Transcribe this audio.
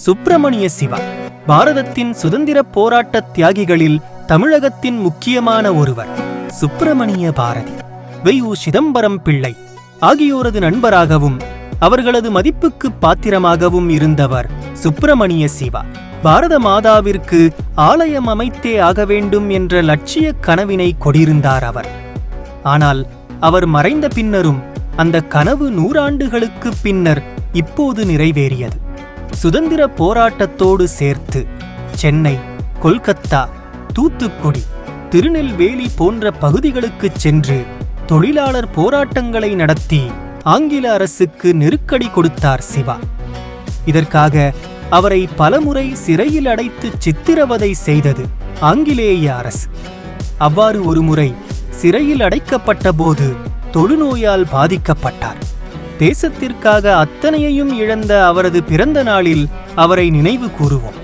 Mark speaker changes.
Speaker 1: சுப்பிரமணிய சிவா பாரதத்தின் சுதந்திரப் போராட்ட தியாகிகளில் தமிழகத்தின் முக்கியமான ஒருவர். சுப்பிரமணிய பாரதி, வை.உ. சிதம்பரம் பிள்ளை ஆகியோரது நண்பராகவும் அவர்களது மதிப்புக்கு பாத்திரமாகவும் இருந்தவர் சுப்பிரமணிய சிவா. பாரத மாதாவிற்கு ஆலயம் அமைத்தே ஆக வேண்டும் என்ற லட்சிய கனவினை கொண்டிருந்தார் அவர். ஆனால் அவர் மறைந்த பின்னரும் அந்த கனவு 100 ஆண்டுகளுக்கு பின்னர் இப்போது நிறைவேறியது. சுதந்திர போராட்டத்தோடு சேர்த்து சென்னை, கொல்கத்தா, தூத்துக்குடி, திருநெல்வேலி போன்ற பகுதிகளுக்குச் சென்று தொழிலாளர் போராட்டங்களை நடத்தி ஆங்கில அரசுக்கு நெருக்கடி கொடுத்தார் சிவா. இதற்காக அவரை பலமுறை சிறையில் அடைத்து சித்திரவதை செய்தது ஆங்கிலேய அரசு. அவ்வாறு ஒருமுறை சிறையில் அடைக்கப்பட்ட போது தொழுநோயால் பாதிக்கப்பட்டார். தேசத்திற்காக அத்தனையையும் இழந்த அவரது பிறந்த நாளில் அவரை நினைவு கூறுவோம்.